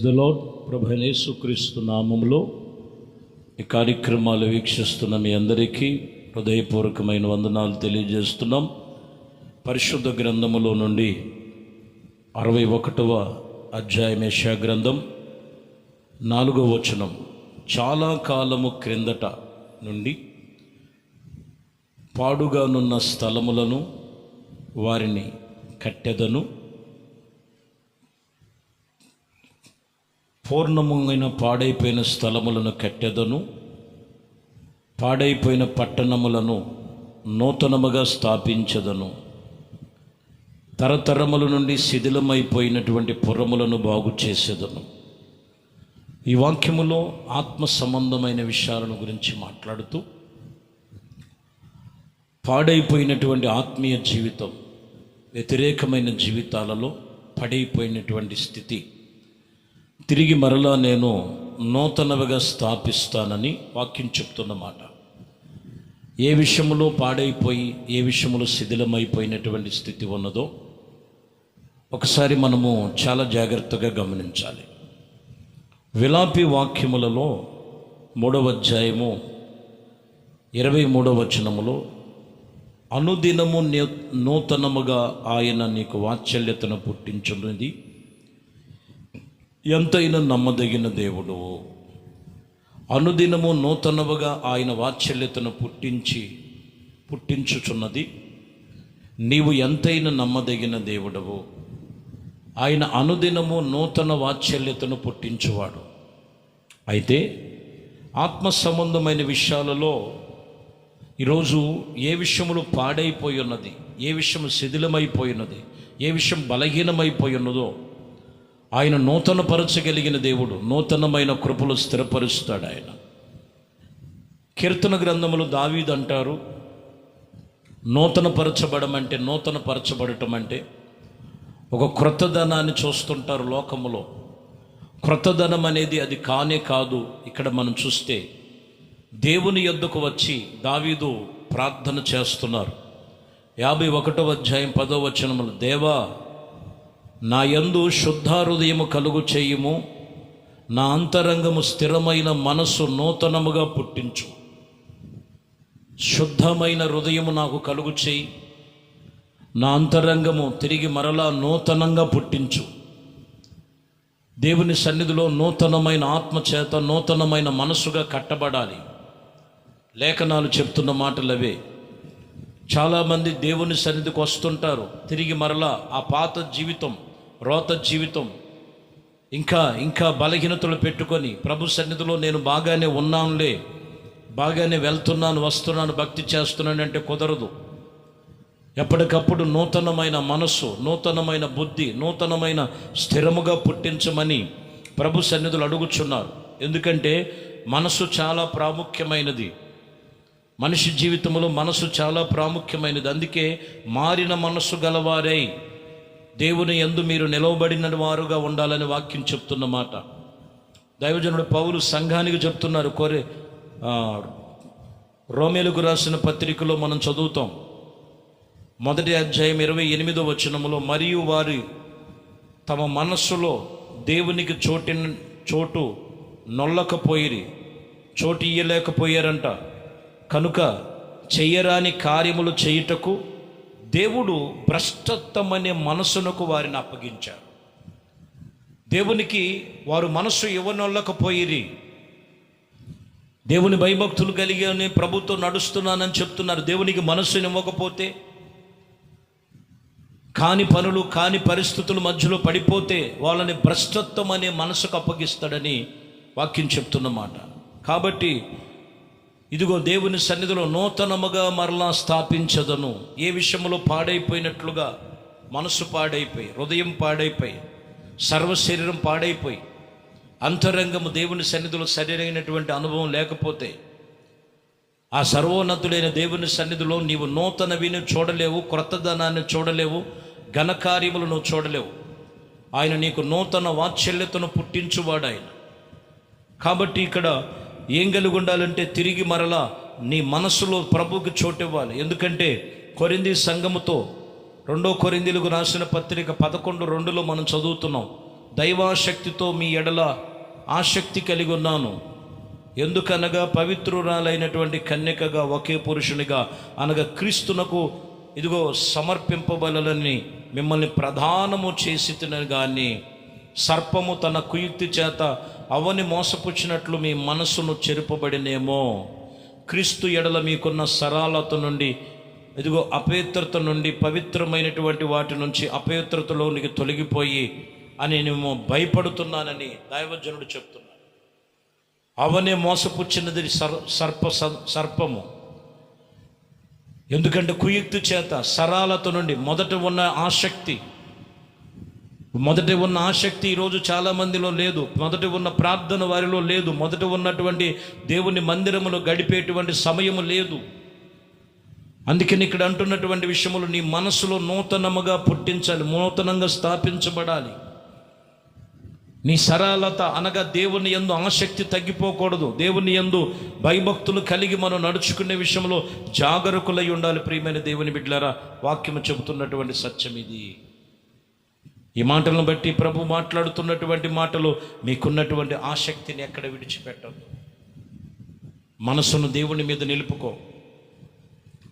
Praise the lord. ప్రభు యేసుక్రీస్తు నామములో ఈ కార్యక్రమాలు వీక్షిస్తున్న మీ అందరికీ హృదయపూర్వకమైన వందనాలు తెలియజేస్తున్నాం. పరిశుద్ధ గ్రంథములో నుండి 61వ అధ్యాయం యెషయా గ్రంథం 4వ వచనం. చాలా కాలము క్రిందట నుండి పాడుగానున్న స్థలములను వారిని కట్టెదను, పూర్ణమైన పాడైపోయిన స్థలములను కట్టెదను, పాడైపోయిన పట్టణములను నూతనముగా స్థాపించదను, తరతరముల నుండి శిథిలమైపోయినటువంటి పురములను బాగు చేసేదను. ఈ వాక్యములో ఆత్మ సంబంధమైన విషయాలను గురించి మాట్లాడుతూ పాడైపోయినటువంటి ఆత్మీయ జీవితం, వ్యతిరేకమైన జీవితాలలో పడైపోయినటువంటి స్థితి తిరిగి మరలా నేను నూతనవిగా స్థాపిస్తానని వాక్యం చెప్తున్నమాట. ఏ విషయంలో పాడైపోయి ఏ విషయంలో శిథిలమైపోయినటువంటి స్థితి ఉన్నదో ఒకసారి మనము చాలా జాగ్రత్తగా గమనించాలి. విలాపి వాక్యములలో 3వ అధ్యాయము 23వ వచనములో, అనుదినము నూతనముగా ఆయన నీకు వాత్సల్యతను పుట్టించున్నది, ఎంతైనా నమ్మదగిన దేవుడు. అనుదినము నూతనముగా ఆయన వాత్సల్యతను పుట్టించుచున్నది, నీవు ఎంతైనా నమ్మదగిన దేవుడవు. ఆయన అనుదినము నూతన వాత్సల్యతను పుట్టించువాడు. అయితే ఆత్మ సంబంధమైన విషయాలలో ఈరోజు ఏ విషయములు పాడైపోయి ఉన్నది, ఏ విషయం శిథిలమైపోయి ఉన్నది, ఏ విషయం బలహీనమైపోయి ఉన్నదో ఆయన నూతనపరచగలిగిన దేవుడు. నూతనమైన కృపలు స్థిరపరుస్తాడు ఆయన. కీర్తన గ్రంథములు దావీదు అంటారు, నూతనపరచబడటం అంటే ఒక క్రొత్తదనాన్ని చూస్తుంటారు లోకములో. క్రొత్తదనం అనేది అది కానే కాదు. ఇక్కడ మనం చూస్తే దేవుని యొద్దకు వచ్చి దావీదు ప్రార్థన చేస్తున్నారు. 51వ అధ్యాయం 10వ వచనములు, దేవా నా యందు శుద్ధ హృదయము కలుగు చేయుము, నా అంతరంగము స్థిరమైన మనస్సు నూతనముగా పుట్టించు. శుద్ధమైన హృదయము నాకు కలుగు చేయి, నా అంతరంగము తిరిగి మరలా నూతనంగా పుట్టించు. దేవుని సన్నిధిలో నూతనమైన ఆత్మచేత నూతనమైన మనస్సుగా కట్టబడాలి. లేఖనాలు చెప్తున్న మాటలు అవే. చాలామంది దేవుని సన్నిధికి వస్తుంటారు, తిరిగి మరలా ఆ పాత జీవితం, రోత జీవితం, ఇంకా బలహీనతలు పెట్టుకొని ప్రభు సన్నిధిలో నేను బాగానే ఉన్నానులే, బాగానే వెళ్తున్నాను, వస్తున్నాను, భక్తి చేస్తున్నాను అంటే కుదరదు. ఎప్పటికప్పుడు నూతనమైన మనస్సు, నూతనమైన బుద్ధి, నూతనమైన స్థిరముగా పుట్టించమని ప్రభు సన్నిధులు అడుగుచున్నారు. ఎందుకంటే మనసు చాలా ప్రాముఖ్యమైనది. మనిషి జీవితంలో మనసు చాలా ప్రాముఖ్యమైనది. అందుకే మారిన మనస్సు గలవారై దేవుని యందు మీరు నిలవబడిన వారుగా ఉండాలని వాక్యం చెప్తున్నమాట. దైవజనుడు పౌలు సంఘానికి చెప్తున్నారు. రోమేలుకు రాసిన పత్రికలో మనం చదువుతాం, 1వ అధ్యాయం 28వ వచనములో, మరియు వారు తమ మనస్సులో దేవునికి చోటు నొల్లకపోయిరి, చోటు ఇయ్యలేకపోయారంట. కనుక చెయ్యరాని కార్యములు చేయుటకు దేవుడు భ్రష్టత్వమనే మనసునకు వారిని అప్పగించారు. దేవునికి వారు మనస్సు ఇవ్వనొల్లకపోయిరి. దేవుని భయభక్తులు కలిగి ప్రభుతో నడుస్తున్నానని చెప్తున్నారు. దేవునికి మనస్సుని ఇవ్వకపోతే, కాని పనులు కాని పరిస్థితుల మధ్యలో పడిపోతే వాళ్ళని భ్రష్టత్వం అనే మనసుకు అప్పగిస్తాడని వాక్యం చెప్తున్నమాట. కాబట్టి ఇదిగో దేవుని సన్నిధిలో నూతనముగా మరలా స్థాపించదను. ఏ విషయంలో పాడైపోయినట్లుగా మనసు పాడైపోయి, హృదయం పాడైపోయి, సర్వశరీరం పాడైపోయి, అంతరంగము దేవుని సన్నిధిలో సరైనటువంటి అనుభవం లేకపోతే, ఆ సర్వోన్నతుడైన దేవుని సన్నిధిలో నీవు నూతనవిని చూడలేవు, క్రొత్తదనాన్ని చూడలేవు, ఘనకార్యములు నువ్వు చూడలేవు. ఆయన నీకు నూతన వాత్సల్యతను పుట్టించువాడు ఆయన. కాబట్టి ఇక్కడ ఏం కలిగి ఉండాలంటే తిరిగి మరలా నీ మనస్సులో ప్రభువుకి చోటు ఇవ్వాలి. ఎందుకంటే కొరింథీ సంఘముతో 2 కొరింథీలకు రాసిన పత్రిక 11:2లో మనం చదువుతున్నాం, దైవాశక్తితో మీ ఎడల ఆసక్తి కలిగి ఉన్నాను. ఎందుకనగా పవిత్రురాలైనటువంటి కన్యకగా ఒకే పురుషునిగా అనగా క్రీస్తునకు ఇదిగో సమర్పింపబలని మిమ్మల్ని ప్రధానము చేసి తినని కానీ సర్పము తన కుయుక్తి చేత అవని మోసపుచ్చినట్లు మీ మనసును చెరుపబడినేమో. క్రీస్తు ఎడల మీకున్న సరళత నుండి ఇదిగో అపవిత్రత నుండి పవిత్రమైనటువంటి వాటి నుంచి అపవిత్రతలోనికి తొలగిపోయి అని నేను భయపడుతున్నానని దైవజనుడు చెప్తున్నాడు. అవనే మోసపుచ్చినది సర్పము. ఎందుకంటే కుయుక్తి చేత సరళత నుండి మొదట ఉన్న ఆసక్తి ఈరోజు చాలామందిలో లేదు. మొదట ఉన్న ప్రార్థన వారిలో లేదు. మొదట ఉన్నటువంటి దేవుని మందిరములో గడిపేటువంటి సమయము లేదు. అందుకని ఇక్కడ అంటున్నటువంటి విషయములు నీ మనసులో నూతనముగా పుట్టించాలి, నూతనంగా స్థాపించబడాలి. నీ సరళత అనగా దేవుని యందు ఆసక్తి తగ్గిపోకూడదు. దేవుని యందు భయభక్తులు కలిగి మనం నడుచుకునే విషయంలో జాగరూకులై ఉండాలి. ప్రియమైన దేవుని బిడ్డలారా, వాక్యము చెబుతున్నటువంటి సత్యం ఇది. ఈ మాటలను బట్టి ప్రభు మాట్లాడుతున్నటువంటి మాటలు మీకున్నటువంటి ఆసక్తిని ఎక్కడ విడిచిపెట్టద్దు. మనసును దేవుని మీద నిలుపుకో.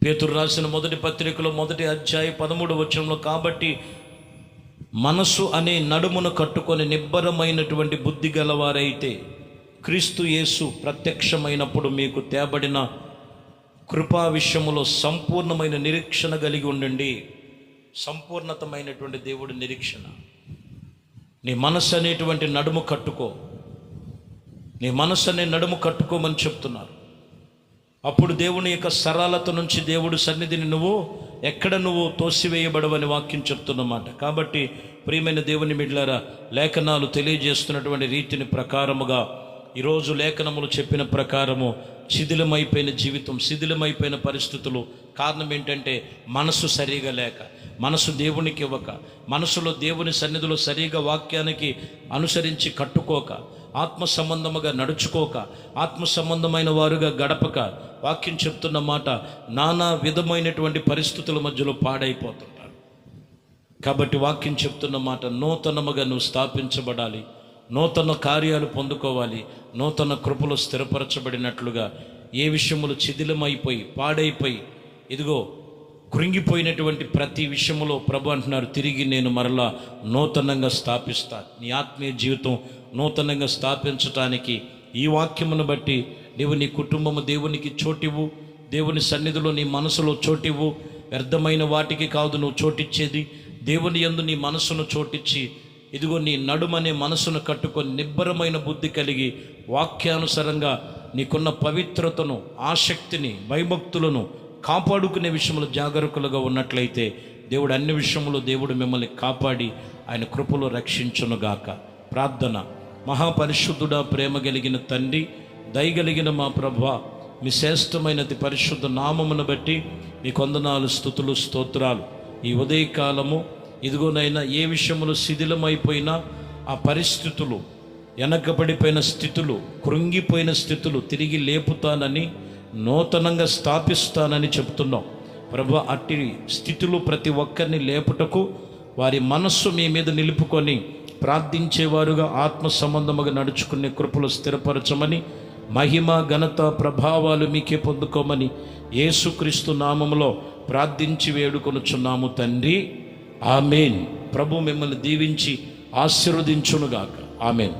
పేతురు రాసిన మొదటి పత్రికలో 1వ అధ్యాయం 13వ వచనంలో, కాబట్టి మనసు అనే నడుమును కట్టుకొని నిబ్బరమైనటువంటి బుద్ధి గలవారైతే క్రీస్తు యేసు ప్రత్యక్షమైనప్పుడు మీకు తేబడిన కృపా విషయములో సంపూర్ణమైన నిరీక్షణ కలిగి ఉండండి. సంపూర్ణతమైనటువంటి దేవుడి నిరీక్షణ. నీ మనసు అనేటువంటి నడుము కట్టుకో. నీ మనసు అనే నడుము కట్టుకోమని చెప్తున్నారు. అప్పుడు దేవుని యొక్క సరళత నుంచి దేవుడు సన్నిధిని ఎక్కడ తోసివేయబడవని వాక్యం చెప్తున్నమాట. కాబట్టి ప్రియమైన దేవుని బిడ్డలారా, లేఖనాలు తెలియజేస్తున్నటువంటి రీతిని ప్రకారముగా ఈరోజు లేఖనములు చెప్పిన ప్రకారము శిథిలమైపోయిన జీవితం, శిథిలమైపోయిన పరిస్థితులు కారణం ఏంటంటే మనసు సరిగా లేక, మనసు దేవునికి ఇవ్వక, మనసులో దేవుని సన్నిధిలో సరిగా వాక్యానికి అనుసరించి కట్టుకోక, ఆత్మ సంబంధముగా నడుచుకోక, ఆత్మ సంబంధమైన వారుగా గడపక, వాక్యం చెప్తున్న మాట నానా విధమైనటువంటి పరిస్థితుల మధ్యలో పాడైపోతుంటారు. కాబట్టి వాక్యం చెప్తున్న మాట నూతనముగా నువ్వు స్థాపించబడాలి, నూతన కార్యాలు పొందుకోవాలి, నూతన కృపలు స్థిరపరచబడినట్లుగా ఏ విషయములు శిథిలమైపోయి పాడైపోయి ఇదిగో కృంగిపోయినటువంటి ప్రతి విషయంలో ప్రభు అంటున్నారు, తిరిగి నేను మరలా నూతనంగా స్థాపిస్తాను. నీ ఆత్మీయ జీవితం నూతనంగా స్థాపించటానికి ఈ వాక్యమును బట్టి నీవు నీ కుటుంబము దేవునికి చోటివ్వు, దేవుని సన్నిధిలో నీ మనసులో చోటివ్వు. వ్యర్థమైన వాటికి కాదు నువ్వు చోటిచ్చేది, దేవుని యందు నీ మనసును చోటిచ్చి ఇదిగో నీ నడుమనే మనసును కట్టుకొని నిబ్బరమైన బుద్ధి కలిగి వాక్యానుసారంగా నీకున్న పవిత్రతను, ఆసక్తిని, భయభక్తులను కాపాడుకునే విషయంలో జాగరూకులుగా ఉన్నట్లయితే దేవుడు అన్ని విషయంలో దేవుడు మిమ్మల్ని కాపాడి ఆయన కృపలో రక్షించునుగాక. ప్రార్థన. మహాపరిశుద్ధుడా, ప్రేమ కలిగిన తండ్రి, దయగలిగిన మా ప్రభువా, మీ శ్రేష్టమైనది పరిశుద్ధ నామమును బట్టి మీ వందనాలు, స్తుతులు, స్తోత్రాలు. ఈ ఉదయకాలము ఇదిగోనైనా ఏ విషయములు శిథిలమైపోయినా ఆ పరిస్థితులు, వెనకబడిపోయిన స్థితులు, కృంగిపోయిన స్థితులు తిరిగి లేపుతానని, నూతనంగా స్థాపిస్తానని చెప్తున్నాం ప్రభు. అట్టి స్థితులు ప్రతి ఒక్కరిని లేపుటకు వారి మనస్సు మీ మీద నిలుపుకొని ప్రార్థించేవారుగా ఆత్మ సంబంధముగా నడుచుకునే కృపలు స్థిరపరచమని, మహిమ, ఘనత, ప్రభావాలు మీకే పొందుకోమని యేసుక్రీస్తు నామములో ప్రార్థించి వేడుకొనుచున్నాము తండ్రి. ఆమేన్. ప్రభు మిమ్మల్ని దీవించి ఆశీర్వదించునుగాక. ఆమేన్.